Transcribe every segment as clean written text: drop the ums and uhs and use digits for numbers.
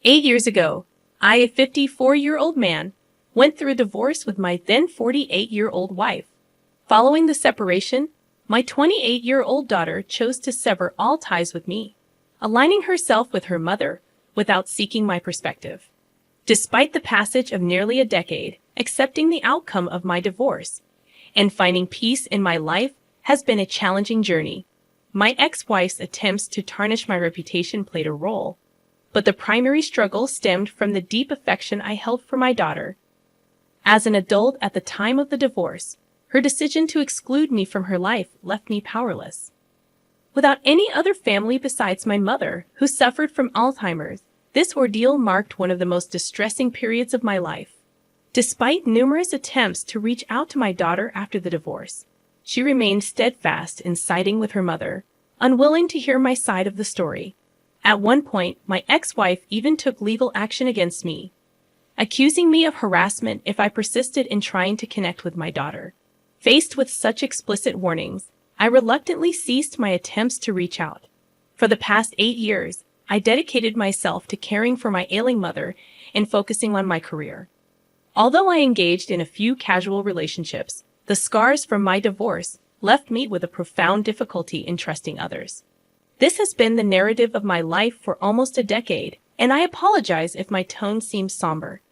8 years ago, I, a 54-year-old man, went through a divorce with my then 48-year-old wife. Following the separation, my 28-year-old daughter chose to sever all ties with me, aligning herself with her mother without seeking my perspective. Despite the passage of nearly a decade, accepting the outcome of my divorce and finding peace in my life has been a challenging journey. My ex-wife's attempts to tarnish my reputation played a role, but the primary struggle stemmed from the deep affection I held for my daughter. As an adult at the time of the divorce, her decision to exclude me from her life left me powerless. Without any other family besides my mother, who suffered from Alzheimer's, this ordeal marked one of the most distressing periods of my life. Despite numerous attempts to reach out to my daughter after the divorce, she remained steadfast in siding with her mother, unwilling to hear my side of the story. At one point, my ex-wife even took legal action against me, accusing me of harassment if I persisted in trying to connect with my daughter. Faced with such explicit warnings, I reluctantly ceased my attempts to reach out. For the past 8 years, I dedicated myself to caring for my ailing mother and focusing on my career. Although I engaged in a few casual relationships, the scars from my divorce left me with a profound difficulty in trusting others. This has been the narrative of my life for almost a decade, and I apologize if my tone seems somber.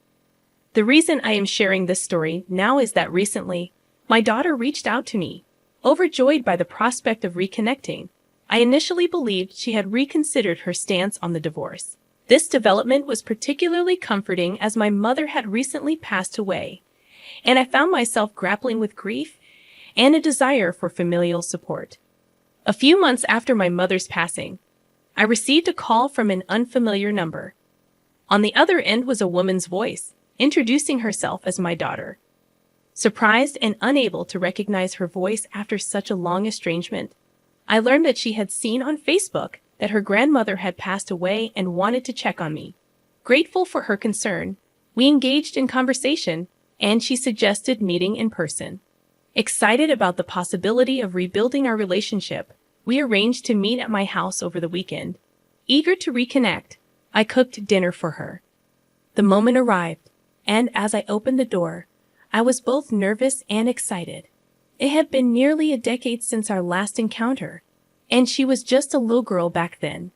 The reason I am sharing this story now is that recently, my daughter reached out to me. Overjoyed by the prospect of reconnecting, I initially believed she had reconsidered her stance on the divorce. This development was particularly comforting as my mother had recently passed away, and I found myself grappling with grief and a desire for familial support. A few months after my mother's passing, I received a call from an unfamiliar number. On the other end was a woman's voice, introducing herself as my daughter. Surprised and unable to recognize her voice after such a long estrangement, I learned that she had seen on Facebook that her grandmother had passed away and wanted to check on me. Grateful for her concern, we engaged in conversation, and she suggested meeting in person. Excited about the possibility of rebuilding our relationship, we arranged to meet at my house over the weekend. Eager to reconnect, I cooked dinner for her. The moment arrived, and as I opened the door, I was both nervous and excited. It had been nearly a decade since our last encounter, and she was just a little girl back then.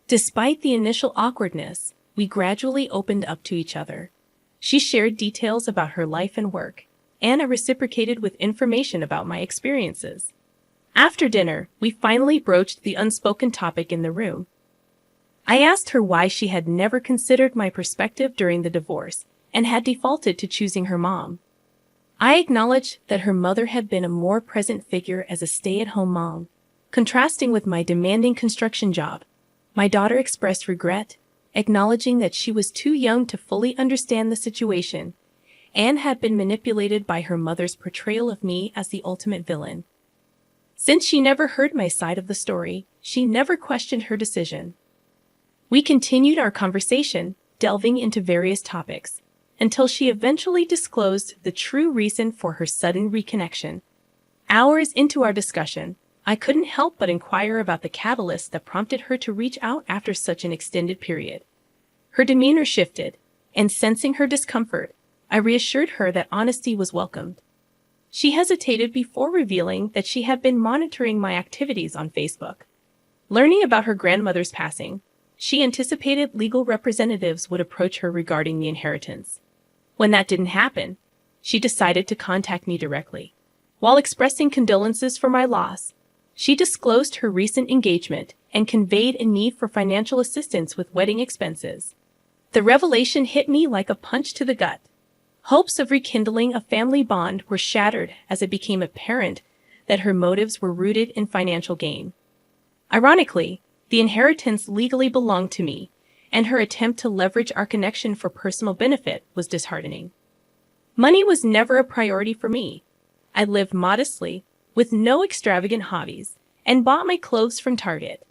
Despite the initial awkwardness, we gradually opened up to each other. She shared details about her life and work, and I reciprocated with information about my experiences. After dinner, we finally broached the unspoken topic in the room. I asked her why she had never considered my perspective during the divorce and had defaulted to choosing her mom. I acknowledged that her mother had been a more present figure as a stay-at-home mom, contrasting with my demanding construction job. My daughter expressed regret, acknowledging that she was too young to fully understand the situation and had been manipulated by her mother's portrayal of me as the ultimate villain. Since she never heard my side of the story, she never questioned her decision. We continued our conversation, delving into various topics, until she eventually disclosed the true reason for her sudden reconnection. Hours into our discussion, I couldn't help but inquire about the catalyst that prompted her to reach out after such an extended period. Her demeanor shifted, and sensing her discomfort, I reassured her that honesty was welcomed. She hesitated before revealing that she had been monitoring my activities on Facebook. Learning about her grandmother's passing, she anticipated legal representatives would approach her regarding the inheritance. When that didn't happen, she decided to contact me directly. While expressing condolences for my loss, she disclosed her recent engagement and conveyed a need for financial assistance with wedding expenses. The revelation hit me like a punch to the gut. Hopes of rekindling a family bond were shattered as it became apparent that her motives were rooted in financial gain. Ironically, the inheritance legally belonged to me, and her attempt to leverage our connection for personal benefit was disheartening. Money was never a priority for me. I lived modestly, with no extravagant hobbies, and bought my clothes from Target.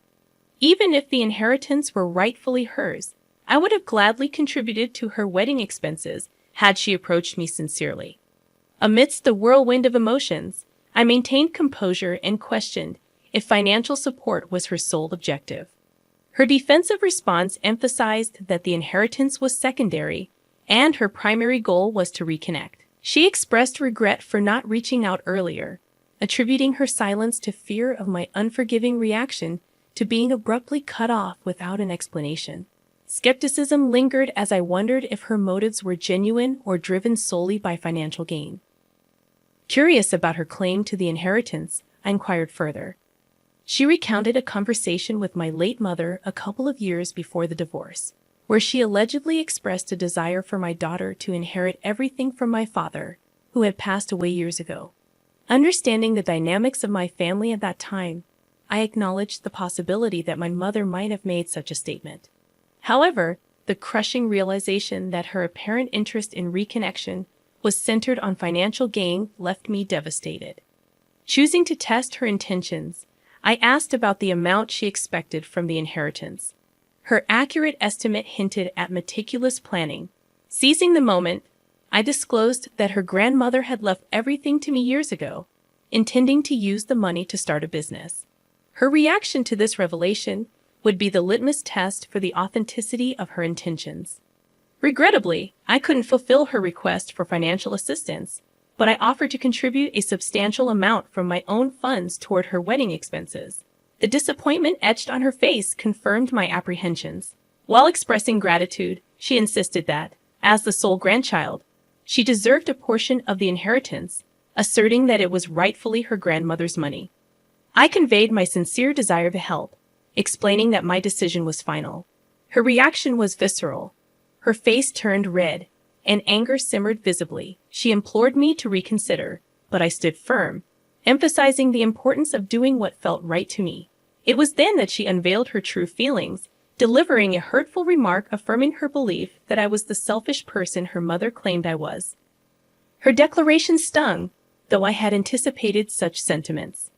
Even if the inheritance were rightfully hers, I would have gladly contributed to her wedding expenses had she approached me sincerely. Amidst the whirlwind of emotions, I maintained composure and questioned if financial support was her sole objective. Her defensive response emphasized that the inheritance was secondary, and her primary goal was to reconnect. She expressed regret for not reaching out earlier, attributing her silence to fear of my unforgiving reaction to being abruptly cut off without an explanation. Skepticism lingered as I wondered if her motives were genuine or driven solely by financial gain. Curious about her claim to the inheritance, I inquired further. She recounted a conversation with my late mother a couple of years before the divorce, where she allegedly expressed a desire for my daughter to inherit everything from my father, who had passed away years ago. Understanding the dynamics of my family at that time, I acknowledged the possibility that my mother might have made such a statement. However, the crushing realization that her apparent interest in reconnection was centered on financial gain left me devastated. Choosing to test her intentions, I asked about the amount she expected from the inheritance. Her accurate estimate hinted at meticulous planning. Seizing the moment, I disclosed that her grandmother had left everything to me years ago, intending to use the money to start a business. Her reaction to this revelation would be the litmus test for the authenticity of her intentions. Regrettably, I couldn't fulfill her request for financial assistance, but I offered to contribute a substantial amount from my own funds toward her wedding expenses. The disappointment etched on her face confirmed my apprehensions. While expressing gratitude, she insisted that, as the sole grandchild, she deserved a portion of the inheritance, asserting that it was rightfully her grandmother's money. I conveyed my sincere desire to help, explaining that my decision was final. Her reaction was visceral. Her face turned red, and anger simmered visibly. She implored me to reconsider, but I stood firm, emphasizing the importance of doing what felt right to me. It was then that she unveiled her true feelings, delivering a hurtful remark affirming her belief that I was the selfish person her mother claimed I was. Her declaration stung, though I had anticipated such sentiments.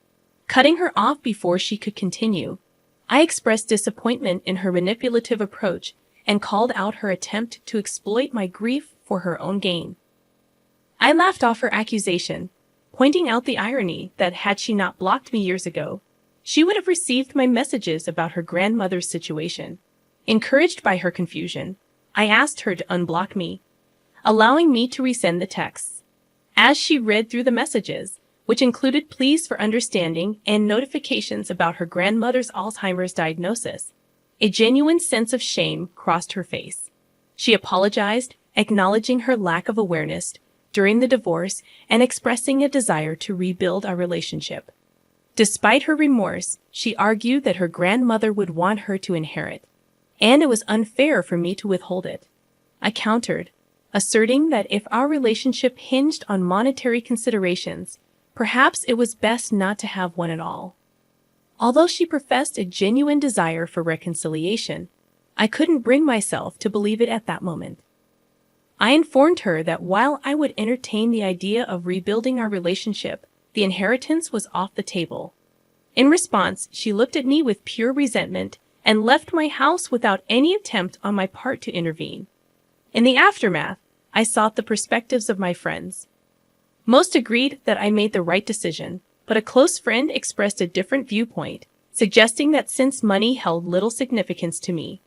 Cutting her off before she could continue, I expressed disappointment in her manipulative approach and called out her attempt to exploit my grief for her own gain. I laughed off her accusation, pointing out the irony that had she not blocked me years ago, she would have received my messages about her grandmother's situation. Encouraged by her confusion, I asked her to unblock me, allowing me to resend the texts. As she read through the messages, which included pleas for understanding and notifications about her grandmother's Alzheimer's diagnosis, a genuine sense of shame crossed her face. She apologized, acknowledging her lack of awareness during the divorce and expressing a desire to rebuild our relationship. Despite her remorse, she argued that her grandmother would want her to inherit, and it was unfair for me to withhold it. I countered, asserting that if our relationship hinged on monetary considerations, perhaps it was best not to have one at all. Although she professed a genuine desire for reconciliation, I couldn't bring myself to believe it at that moment. I informed her that while I would entertain the idea of rebuilding our relationship, the inheritance was off the table. In response, she looked at me with pure resentment and left my house without any attempt on my part to intervene. In the aftermath, I sought the perspectives of my friends. Most agreed that I made the right decision, but a close friend expressed a different viewpoint, suggesting that since money held little significance to me,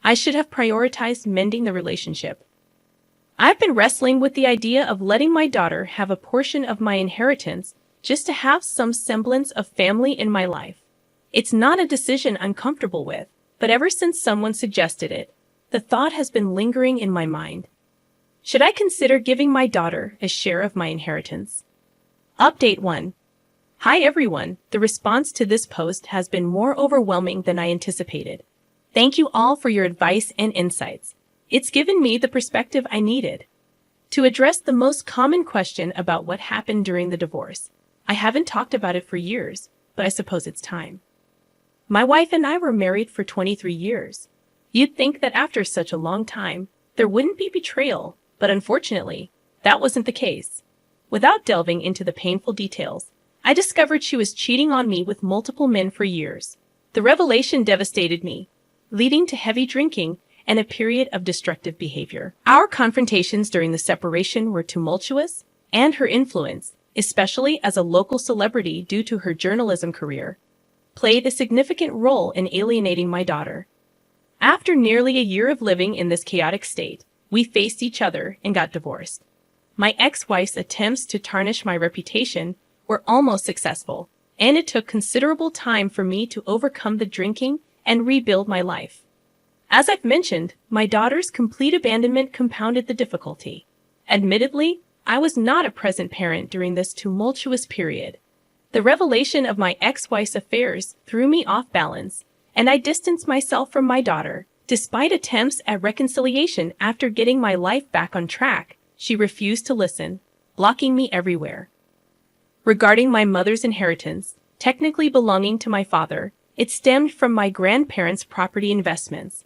I should have prioritized mending the relationship. I've been wrestling with the idea of letting my daughter have a portion of my inheritance just to have some semblance of family in my life. It's not a decision I'm comfortable with, but ever since someone suggested it, the thought has been lingering in my mind. Should I consider giving my daughter a share of my inheritance? Update 1. Hi everyone, the response to this post has been more overwhelming than I anticipated. Thank you all for your advice and insights. It's given me the perspective I needed. To address the most common question about what happened during the divorce, I haven't talked about it for years, but I suppose it's time. My wife and I were married for 23 years. You'd think that after such a long time, there wouldn't be betrayal, but unfortunately, that wasn't the case. Without delving into the painful details, I discovered she was cheating on me with multiple men for years. The revelation devastated me, leading to heavy drinking and a period of destructive behavior. Our confrontations during the separation were tumultuous, and her influence, especially as a local celebrity due to her journalism career, played a significant role in alienating my daughter. After nearly a year of living in this chaotic state, we faced each other and got divorced. My ex-wife's attempts to tarnish my reputation were almost successful, and it took considerable time for me to overcome the drinking and rebuild my life. As I've mentioned, my daughter's complete abandonment compounded the difficulty. Admittedly, I was not a present parent during this tumultuous period. The revelation of my ex-wife's affairs threw me off balance, and I distanced myself from my daughter. Despite attempts at reconciliation after getting my life back on track, she refused to listen, blocking me everywhere. Regarding my mother's inheritance, technically belonging to my father, it stemmed from my grandparents' property investments.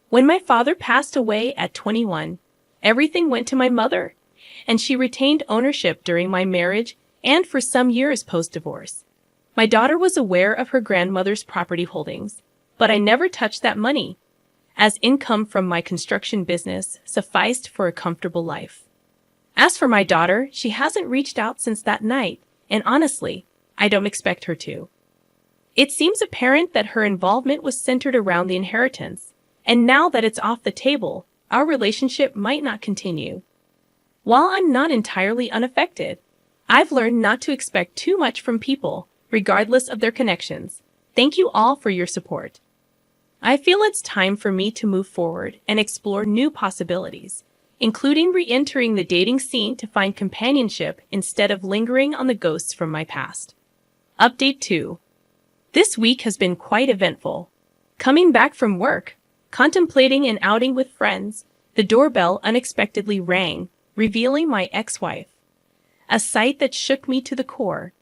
When my father passed away at 21, everything went to my mother, and she retained ownership during my marriage and for some years post-divorce. My daughter was aware of her grandmother's property holdings, but I never touched that money, as income from my construction business sufficed for a comfortable life. As for my daughter, she hasn't reached out since that night, and honestly, I don't expect her to. It seems apparent that her involvement was centered around the inheritance, and now that it's off the table, our relationship might not continue. While I'm not entirely unaffected, I've learned not to expect too much from people, regardless of their connections. Thank you all for your support. I feel it's time for me to move forward and explore new possibilities, including re-entering the dating scene to find companionship instead of lingering on the ghosts from my past. Update 2. This week has been quite eventful. Coming back from work, contemplating an outing with friends, the doorbell unexpectedly rang, revealing my ex-wife. A sight that shook me to the core.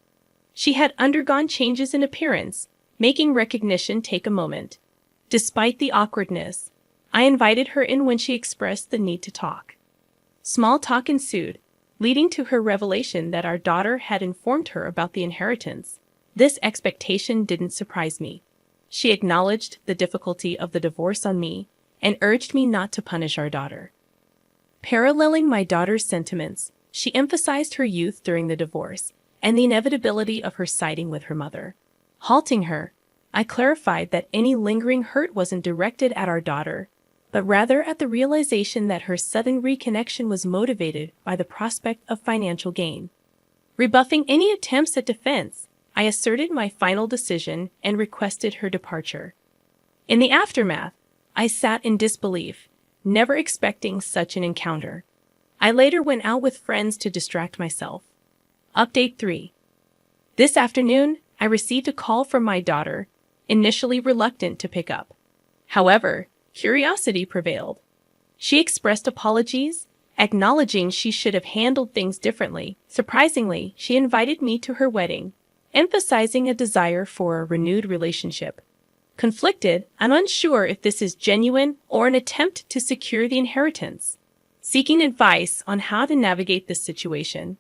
She had undergone changes in appearance, making recognition take a moment. Despite the awkwardness, I invited her in when she expressed the need to talk. Small talk ensued, leading to her revelation that our daughter had informed her about the inheritance. This expectation didn't surprise me. She acknowledged the difficulty of the divorce on me and urged me not to punish our daughter. Paralleling my daughter's sentiments, she emphasized her youth during the divorce and the inevitability of her siding with her mother. Halting her, I clarified that any lingering hurt wasn't directed at our daughter, but rather at the realization that her sudden reconnection was motivated by the prospect of financial gain. Rebuffing any attempts at defense, I asserted my final decision and requested her departure. In the aftermath, I sat in disbelief, never expecting such an encounter. I later went out with friends to distract myself. Update 3. This afternoon, I received a call from my daughter, initially reluctant to pick up. However, curiosity prevailed. She expressed apologies, acknowledging she should have handled things differently. Surprisingly, she invited me to her wedding, emphasizing a desire for a renewed relationship. Conflicted, I'm unsure if this is genuine or an attempt to secure the inheritance. Seeking advice on how to navigate this situation.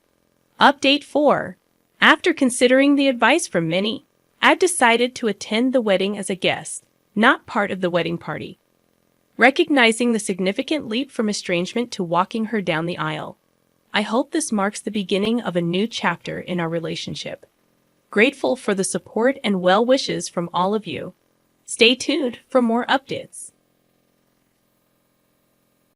Update 4. After considering the advice from many, I've decided to attend the wedding as a guest, not part of the wedding party. Recognizing the significant leap from estrangement to walking her down the aisle, I hope this marks the beginning of a new chapter in our relationship. Grateful for the support and well wishes from all of you. Stay tuned for more updates.